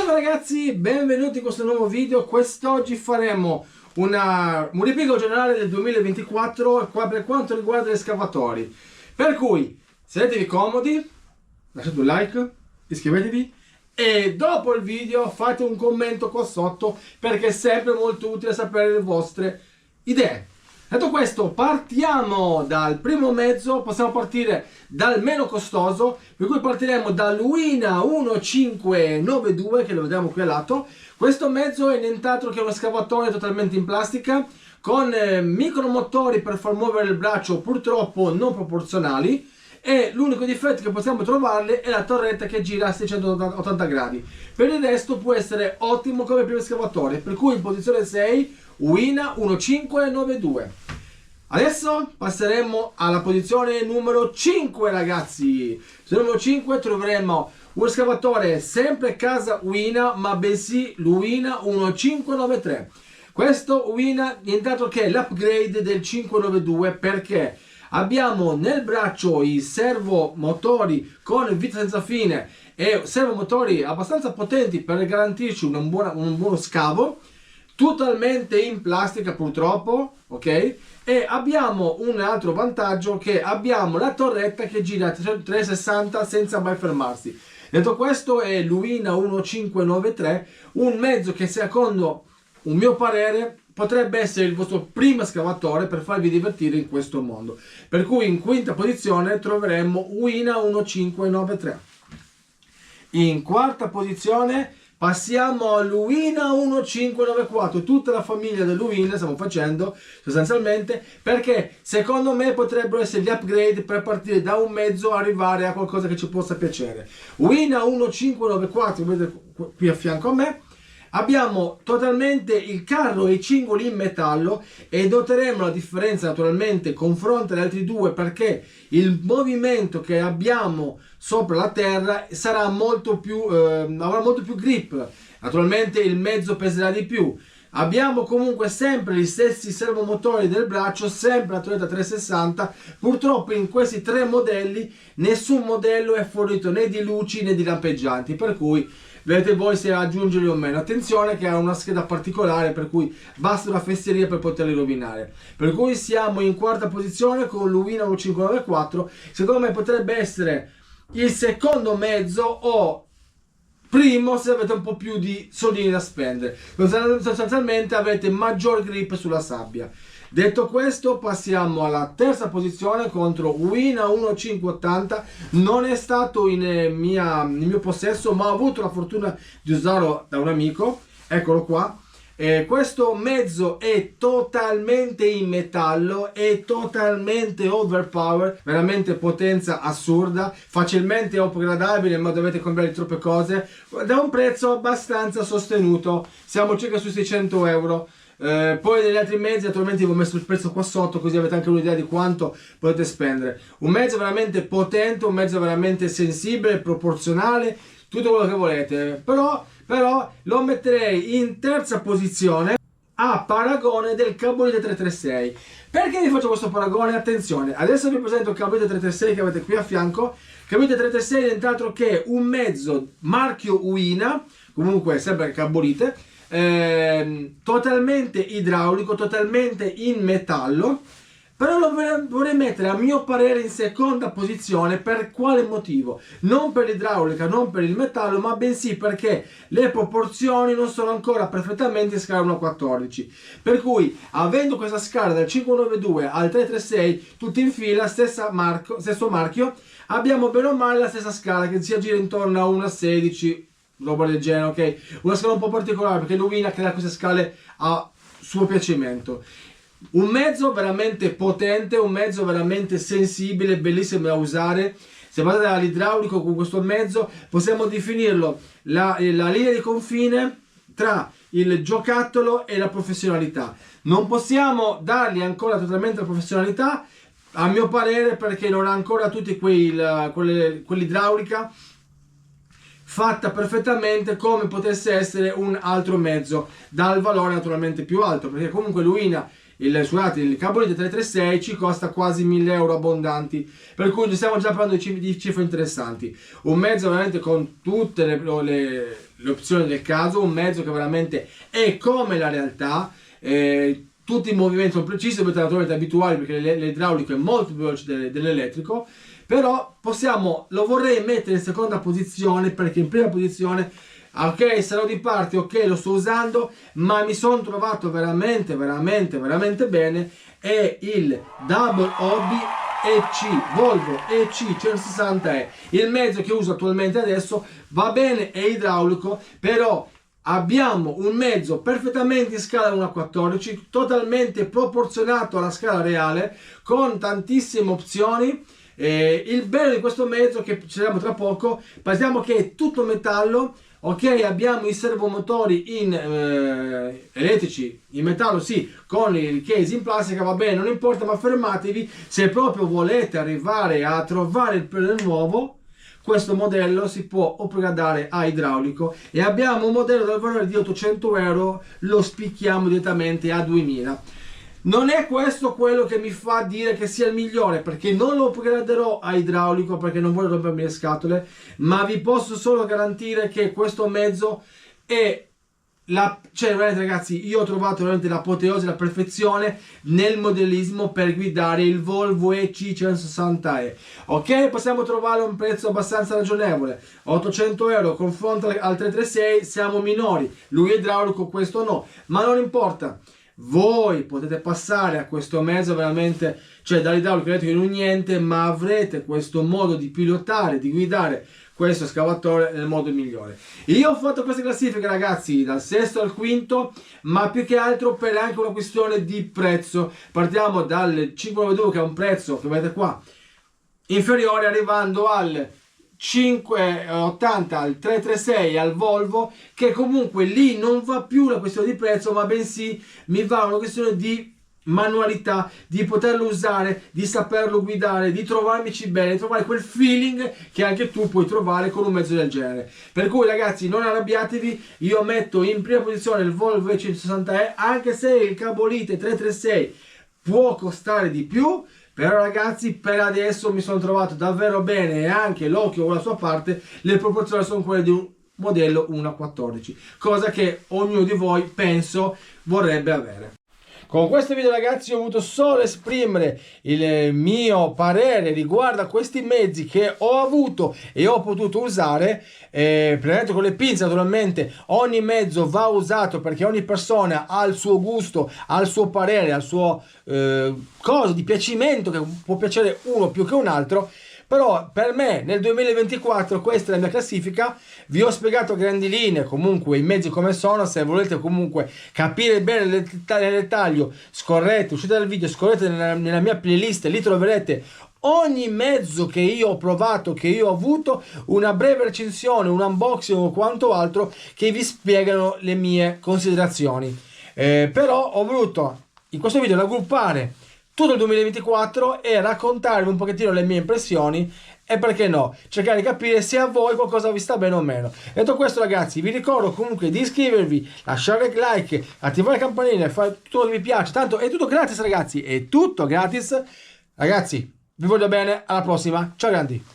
Salve ragazzi, benvenuti in questo nuovo video. Quest'oggi faremo un ripiego generale del 2024 per quanto riguarda gli escavatori. Per cui sedetevi comodi, lasciate un like, iscrivetevi e dopo il video fate un commento qua sotto perché è sempre molto utile sapere le vostre idee. Detto questo, partiamo dal primo mezzo, possiamo partire dal meno costoso, per cui partiremo dall'Uina 1592, che lo vediamo qui al lato. Questo mezzo è nient'altro che uno scavatore totalmente in plastica, con micromotori per far muovere il braccio purtroppo non proporzionali, e l'unico difetto che possiamo trovarle è la torretta che gira a 680 gradi. Per il resto può essere ottimo come primo scavatore, per cui in posizione 6 Uina 1592. Adesso passeremo alla posizione numero 5 ragazzi. Posizione numero 5 troveremo uno scavatore sempre casa Uina, ma bensì l'Uina 1593. Questo Uina nient'altro che l'upgrade del 592, perché abbiamo nel braccio i servomotori con vita senza fine e servomotori abbastanza potenti per garantirci un buono scavo, totalmente in plastica purtroppo, ok? E abbiamo un altro vantaggio, che abbiamo la torretta che gira a 360 senza mai fermarsi. Detto questo, è l'Uina 1593, un mezzo che secondo un mio parere potrebbe essere il vostro primo scavatore per farvi divertire in questo mondo. Per cui in quinta posizione troveremo Uina 1593. In quarta posizione passiamo all'Uina 1594, tutta la famiglia dell'Uina stiamo facendo sostanzialmente, perché secondo me potrebbero essere gli upgrade per partire da un mezzo e arrivare a qualcosa che ci possa piacere. Uina 1594, vedete qui a fianco a me, abbiamo totalmente il carro e i cingoli in metallo, e noteremo la differenza naturalmente confronto agli altri due, perché il movimento che abbiamo sopra la terra sarà molto più, avrà molto più grip. Naturalmente il mezzo peserà di più. Abbiamo comunque sempre gli stessi servomotori del braccio, sempre la torretta 360. Purtroppo in questi tre modelli nessun modello è fornito né di luci né di lampeggianti, per cui vedete voi se aggiungerli o meno. Attenzione che ha una scheda particolare, per cui basta una fesseria per poterli rovinare. Per cui siamo in quarta posizione con l'Uina 1594. Secondo me potrebbe essere il secondo mezzo o primo se avete un po' più di soldini da spendere. Sostanzialmente avete maggior grip sulla sabbia. Detto questo, passiamo alla terza posizione contro Uina 1580. Non è stato in mio possesso, ma ho avuto la fortuna di usarlo da un amico. Eccolo qua. Questo mezzo è totalmente in metallo, è totalmente overpower, veramente potenza assurda, facilmente upgradabile, ma dovete comprare troppe cose, da un prezzo abbastanza sostenuto, siamo circa sui 600 euro. Poi degli altri mezzi naturalmente vi ho messo il prezzo qua sotto, così avete anche un'idea di quanto potete spendere. Un mezzo veramente potente, un mezzo veramente sensibile, proporzionale, tutto quello che volete, però lo metterei in terza posizione a paragone del Cabolite 336. Perché vi faccio questo paragone? Attenzione, adesso vi presento il Cabolite 336 che avete qui a fianco. Cabolite 336 è nient'altro che un mezzo marchio Uina, comunque sempre Cabolite, totalmente idraulico, totalmente in metallo, però lo vorrei mettere a mio parere in seconda posizione. Per quale motivo? Non per l'idraulica, non per il metallo, ma bensì perché le proporzioni non sono ancora perfettamente in scala 1:14, per cui avendo questa scala dal 592 al 336 tutti in fila, stesso marchio, abbiamo bene o male la stessa scala che si aggira intorno a 1:16, roba del genere, ok? Una scala un po' particolare perché l'Uina crea queste scale a suo piacimento. Un mezzo veramente potente, un mezzo veramente sensibile, bellissimo da usare. Se guardate all'idraulico con questo mezzo possiamo definirlo la linea di confine tra il giocattolo e la professionalità. Non possiamo dargli ancora totalmente la professionalità, a mio parere, perché non ha ancora tutti quell'idraulica fatta perfettamente come potesse essere un altro mezzo dal valore naturalmente più alto, perché comunque l'Uina il Carbolite 336 ci costa quasi 1000 euro abbondanti, per cui stiamo già parlando di cifre interessanti. Un mezzo veramente con tutte le opzioni del caso, un mezzo che veramente è come la realtà, tutti i movimenti sono precisi, dovete naturalmente abituali perché l'idraulico è molto più veloce dell'elettrico, però lo vorrei mettere in seconda posizione perché in prima posizione, ok, sarò di parte, ok, lo sto usando, ma mi sono trovato veramente bene, è il Double Hobby EC, Volvo EC 160E, il mezzo che uso attualmente adesso. Va bene, è idraulico, però abbiamo un mezzo perfettamente in scala 1:14, totalmente proporzionato alla scala reale, con tantissime opzioni. Il bello di questo mezzo, che ci vediamo tra poco, pensiamo che è tutto metallo, ok, abbiamo i servomotori elettrici in metallo, sì, con il case in plastica, va bene, non importa, ma fermatevi se proprio volete arrivare a trovare il pelo nuovo. Questo modello si può upgradare a idraulico e abbiamo un modello dal valore di 800 euro, lo spicchiamo direttamente a 2000. Non è questo quello che mi fa dire che sia il migliore, perché non lo upgraderò a idraulico perché non voglio rompermi le scatole, ma vi posso solo garantire che questo mezzo è cioè veramente ragazzi, io ho trovato veramente l'apoteosi, la perfezione nel modellismo per guidare il Volvo EC160E. Ok, possiamo trovarlo a un prezzo abbastanza ragionevole, 800 euro, confronto al 336 siamo minori, lui è idraulico, questo no, ma non importa. Voi potete passare a questo mezzo veramente, cioè dall'idraulico elettrico in un niente, ma avrete questo modo di pilotare, di guidare questo escavatore nel modo migliore. Io ho fatto queste classifiche ragazzi dal sesto al quinto, ma più che altro per anche una questione di prezzo. Partiamo dal 592 che è un prezzo che vedete qua inferiore, arrivando al 580, al 336, al Volvo, che comunque lì non va più la questione di prezzo, ma bensì mi va una questione di manualità, di poterlo usare, di saperlo guidare, di trovarmici bene, di trovare quel feeling che anche tu puoi trovare con un mezzo del genere. Per cui ragazzi, non arrabbiatevi, io metto in prima posizione il Volvo E160E, anche se il Carbolite 336 può costare di più, però ragazzi, per adesso mi sono trovato davvero bene e anche l'occhio con la sua parte, le proporzioni sono quelle di un modello 1:14, cosa che ognuno di voi penso vorrebbe avere. Con questo video ragazzi ho voluto solo esprimere il mio parere riguardo a questi mezzi che ho avuto e ho potuto usare, prendete con le pinze naturalmente, ogni mezzo va usato perché ogni persona ha il suo gusto, ha il suo parere, ha il suo cosa di piacimento che può piacere uno più che un altro. Però per me nel 2024 questa è la mia classifica, vi ho spiegato a grandi linee comunque i mezzi come sono. Se volete comunque capire bene nel dettaglio, scorrete, uscite dal video, scorrete nella mia playlist, lì troverete ogni mezzo che io ho provato, che io ho avuto, una breve recensione, un unboxing o quanto altro che vi spiegano le mie considerazioni. Però ho voluto in questo video raggruppare tutto il 2024 e raccontarvi un pochettino le mie impressioni e, perché no, cercare di capire se a voi qualcosa vi sta bene o meno. Detto questo ragazzi, vi ricordo comunque di iscrivervi, lasciare il like, attivare la campanella, fare tutto quello che vi piace, tanto è tutto gratis ragazzi, è tutto gratis. Ragazzi, vi voglio bene, alla prossima, ciao grandi!